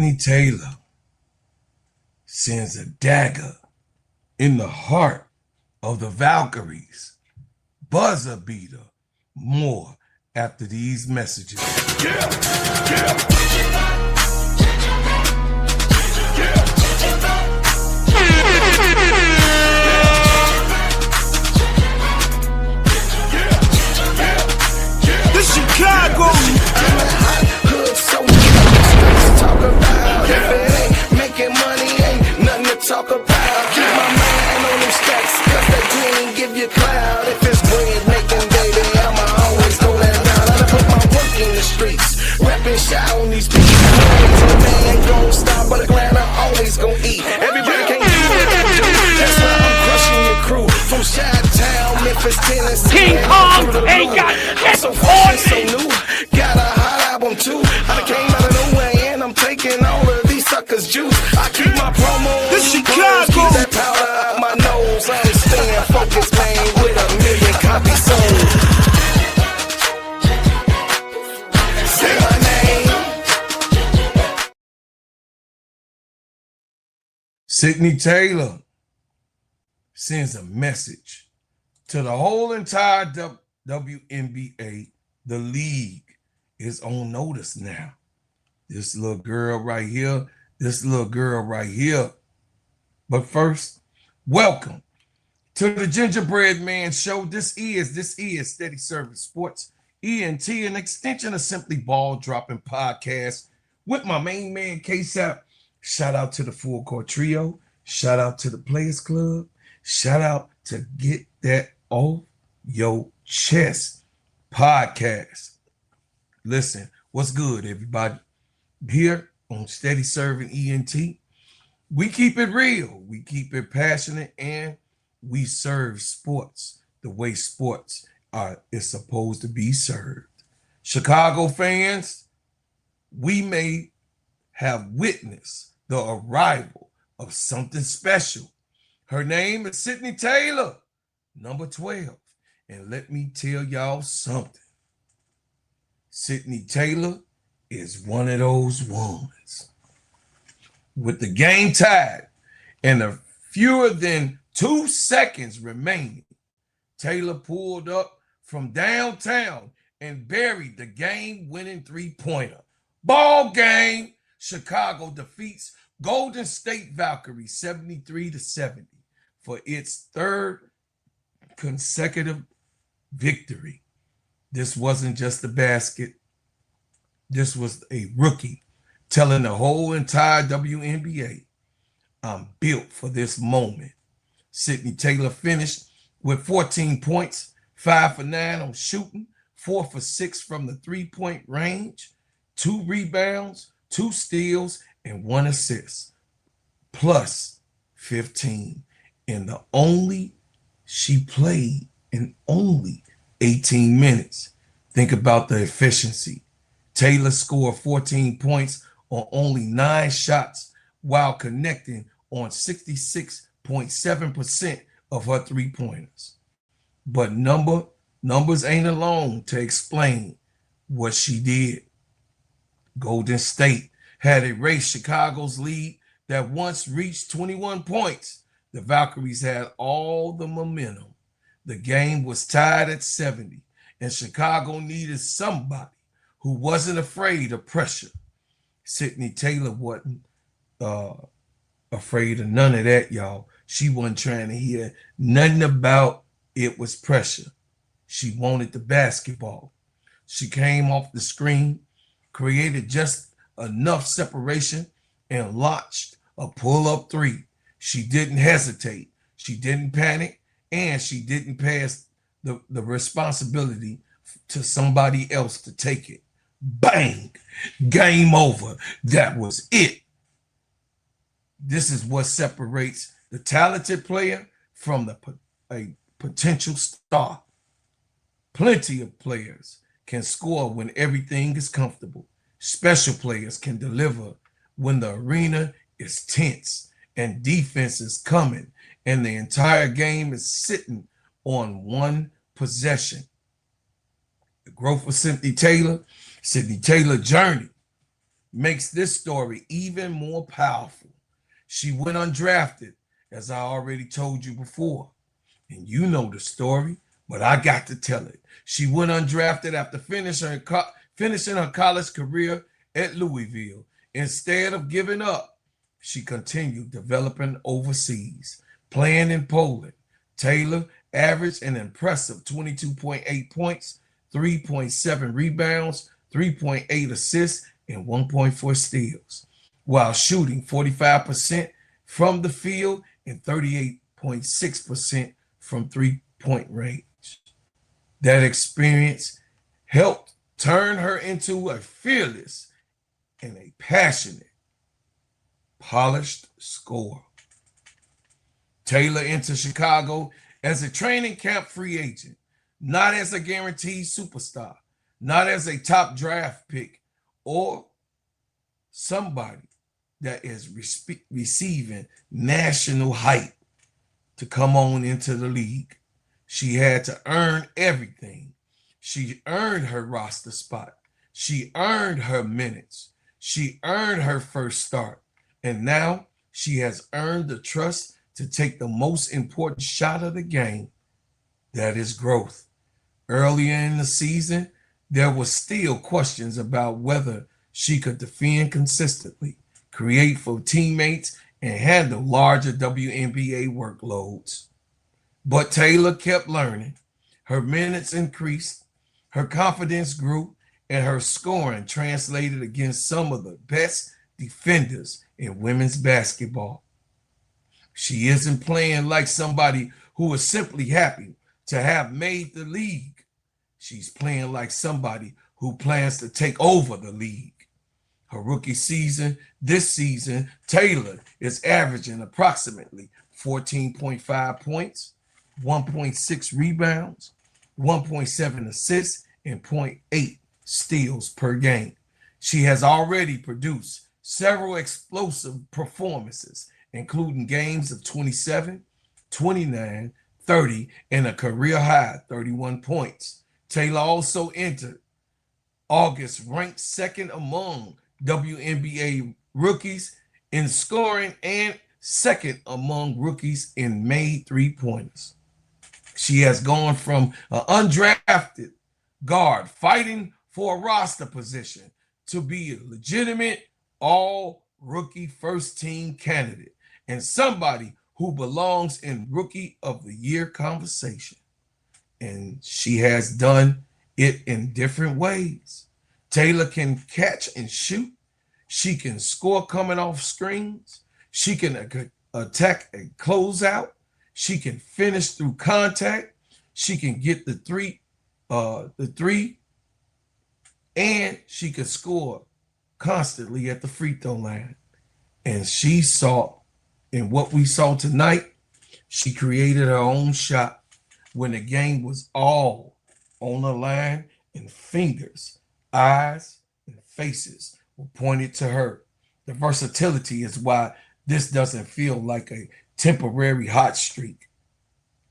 Sydney Taylor sends a dagger in the heart of the Valkyries. Buzzer beater. More after these messages. This Chicago. I'm a hot hood soldier. Talk about if it ain't making money, ain't nothing to talk about. Keep my mind on them stacks, cause that green give you cloud. If it's bread making, baby, I'ma always go that route. I put my work in the streets, rapping shot on these beats. Man ain't gon' stop, but Atlanta always gon' eat. Everybody can't do what I do. That's why I'm crushing your crew. From Chi-Town, Memphis, Tennessee. King Kong ain't got shit so on fresh me. and so new. Got a hot album too. I came out of nowhere and I'm taking all of these suckers' juice. I keep my promo. This close, Chicago. keep that powder out my nose. I'm staying focused, man, with 1 million copies sold. Say my name. Sydney Taylor sends a message to the whole entire WNBA. The league is on notice now. This little girl right here, this little girl right here. But first, welcome to the Gingerbread Man Show. This is Steady Service Sports, ENT, an extension of Simply Ball Dropping Podcast with my main man, K-Sap. Shout out to the Full Court Trio. Shout out to the Players Club. Shout out to Get That Off Your Chest Podcast. Listen, what's good, everybody? Here on Steady Serving ENT, we keep it real, we keep it passionate, and we serve sports the way sports is supposed to be served. Chicago fans, we may have witnessed the arrival of something special. Her name is Sydney Taylor, number 12. And let me tell y'all something. Sydney Taylor is one of those ones. With the game tied and a fewer than 2 seconds remaining, Taylor pulled up from downtown and buried the game-winning three-pointer. Ball game. Chicago defeats Golden State Valkyries 73-70 for its third consecutive victory. This wasn't just a basket. This was a rookie telling the whole entire WNBA, I'm built for this moment. Sydney Taylor finished with 14 points, 5 for 9 on shooting, 4 for 6 from the three-point range, 2 rebounds, 2 steals, and 1 assist, plus 15. And she played in only 18 minutes. Think about the efficiency. Taylor scored 14 points on only 9 shots while connecting on 66.7% of her three-pointers. But numbers ain't alone to explain what she did. Golden State had erased Chicago's lead that once reached 21 points. The Valkyries had all the momentum. The game was tied at 70, and Chicago needed somebody who wasn't afraid of pressure. Sydney Taylor wasn't afraid of none of that, y'all. She wasn't trying to hear nothing about it was pressure. She wanted the basketball. She came off the screen, created just enough separation, and launched a pull-up three. She didn't hesitate. She didn't panic, and she didn't pass the responsibility to somebody else to take it. Bang! Game over. That was it. This is what separates the talented player from a potential star. Plenty of players can score when everything is comfortable. Special players can deliver when the arena is tense and defense is coming and the entire game is sitting on one possession. The growth of Sydney Taylor's journey makes this story even more powerful. She went undrafted, as I already told you before. And you know the story, but I got to tell it. She went undrafted after finishing her college career at Louisville. Instead of giving up, she continued developing overseas, playing in Poland. Taylor averaged an impressive 22.8 points, 3.7 rebounds, 3.8 assists, and 1.4 steals, while shooting 45% from the field and 38.6% from three-point range. That experience helped turn her into a fearless and a passionate, polished scorer. Taylor entered Chicago as a training camp free agent, not as a guaranteed superstar, not as a top draft pick, or somebody that is receiving national hype to come on into the league. She had to earn everything. She earned her roster spot. She earned her minutes. She earned her first start. And now she has earned the trust to take the most important shot of the game. That is growth. Earlier in the season, there were still questions about whether she could defend consistently, create for teammates, and handle larger WNBA workloads. But Taylor kept learning. Her minutes increased, her confidence grew, and her scoring translated against some of the best defenders in women's basketball. She isn't playing like somebody who is simply happy to have made the league. She's playing like somebody who plans to take over the league. Her rookie season, this season, Taylor is averaging approximately 14.5 points, 1.6 rebounds, 1.7 assists, and 0.8 steals per game. She has already produced several explosive performances, including games of 27, 29, 30, and a career-high 31 points. Taylor also entered August ranked second among WNBA rookies in scoring and second among rookies in made three-pointers. She has gone from an undrafted guard fighting for a roster position to be a legitimate all-rookie first-team candidate and somebody who belongs in Rookie of the Year conversation. And she has done it in different ways. Taylor can catch and shoot. She can score coming off screens. She can attack a closeout. She can finish through contact. She can get the three, and she can score constantly at the free throw line. And she saw, in what we saw tonight, she created her own shot when the game was all on the line and fingers, eyes, and faces were pointed to her. The versatility is why this doesn't feel like a temporary hot streak.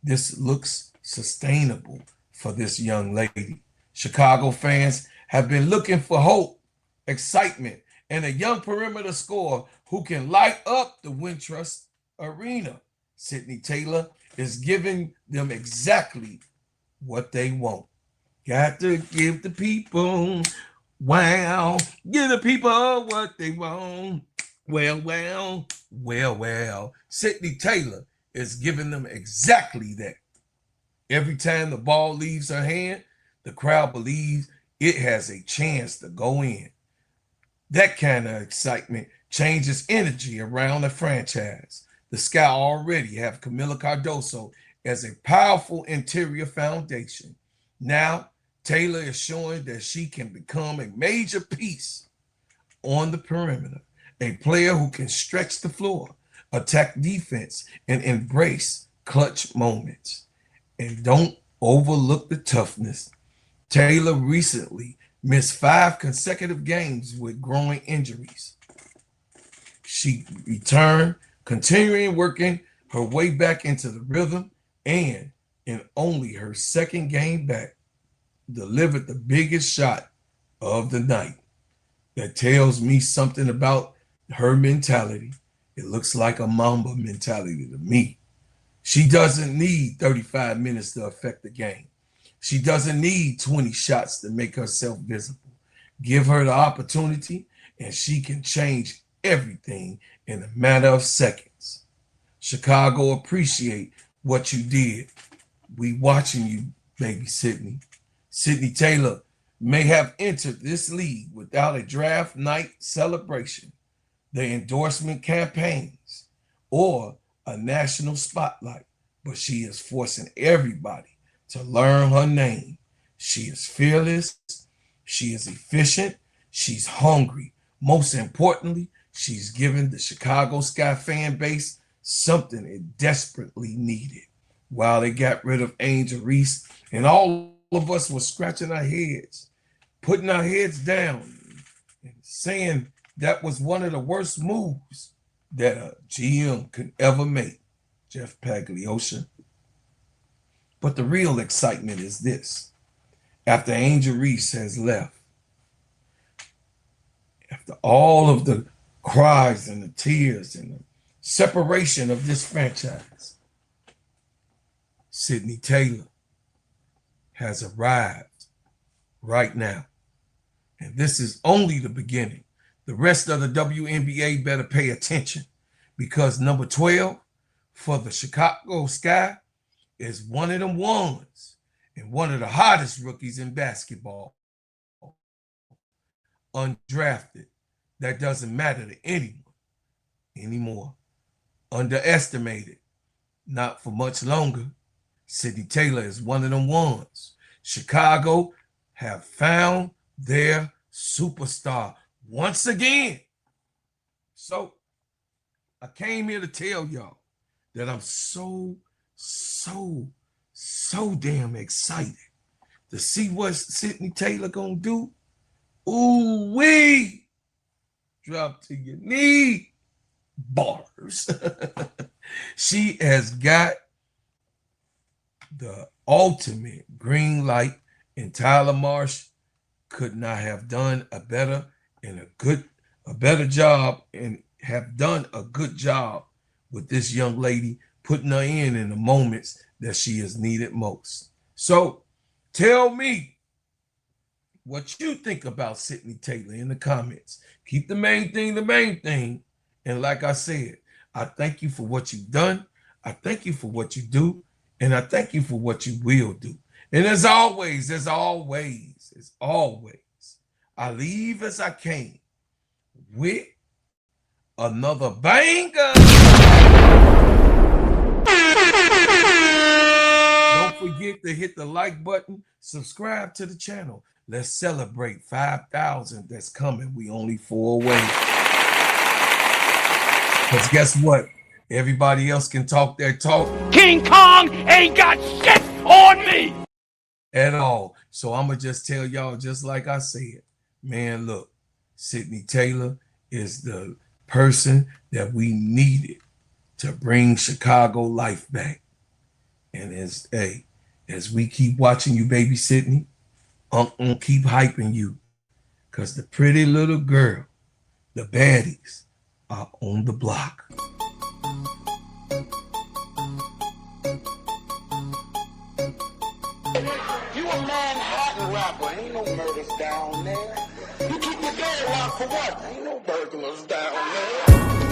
This looks sustainable for this young lady. Chicago fans have been looking for hope, excitement, and a young perimeter scorer who can light up the Wintrust Arena. Sydney Taylor is giving them exactly what they want. Got to give the people, wow, give the people what they want. Well. Sydney Taylor is giving them exactly that. Every time the ball leaves her hand, the crowd believes it has a chance to go in. That kind of excitement changes energy around the franchise. The Sky already have Camila Cardoso as a powerful interior foundation. Now, Taylor is showing that she can become a major piece on the perimeter, a player who can stretch the floor, attack defense, and embrace clutch moments. And don't overlook the toughness. Taylor recently missed 5 consecutive games with growing injuries. She returned, continuing working her way back into the rhythm, and in only her second game back, delivered the biggest shot of the night. that tells me something about her mentality. It looks like a Mamba mentality to me. She doesn't need 35 minutes to affect the game. She doesn't need 20 shots to make herself visible. Give her the opportunity and she can change everything in a matter of seconds. Chicago appreciate what you did. We watching you, baby Sydney. Sydney Taylor may have entered this league without a draft night celebration, the endorsement campaigns, or a national spotlight, but she is forcing everybody to learn her name. She is fearless. She is efficient. She's hungry. Most importantly, she's given the Chicago Sky fan base something it desperately needed. While they got rid of Angel Reese and all of us were scratching our heads, putting our heads down and saying that was one of the worst moves that a GM could ever make, Jeff Pagliosha. But the real excitement is this. After Angel Reese has left, after all of the cries and the tears and the separation of this franchise, Sydney Taylor has arrived right now. And this is only the beginning. The rest of the WNBA better pay attention because number 12 for the Chicago Sky is one of them ones and one of the hottest rookies in basketball. Undrafted. That doesn't matter to anyone anymore. Underestimated. Not for much longer. Sydney Taylor is one of them ones. Chicago have found their superstar once again. So I came here to tell y'all that I'm so damn excited to see what Sydney Taylor gonna do. Ooh wee! Drop to your knee. Bars. She has got the ultimate green light, and Tyler Marsh could not have done a better job and have done a good job with this young lady, putting her in the moments that she is needed most. So tell me what you think about Sydney Taylor in the comments. Keep the main thing. And like I said, I thank you for what you've done. I thank you for what you do. And I thank you for what you will do. And as always, I leave as I came with another banger. Don't forget to hit the like button, subscribe to the channel. Let's celebrate 5,000 that's coming. We only 4 away. Because guess what? Everybody else can talk their talk. King Kong ain't got shit on me At all. So I'm going to just tell y'all, just like I said, man, look, Sydney Taylor is the person that we needed to bring Chicago life back. And as we keep watching you, baby Sydney, keep hyping you, because the pretty little girl, the baddies, are on the block. You a Manhattan rapper, ain't no murders down there. You keep your door locked for what? Ain't no burglars down there.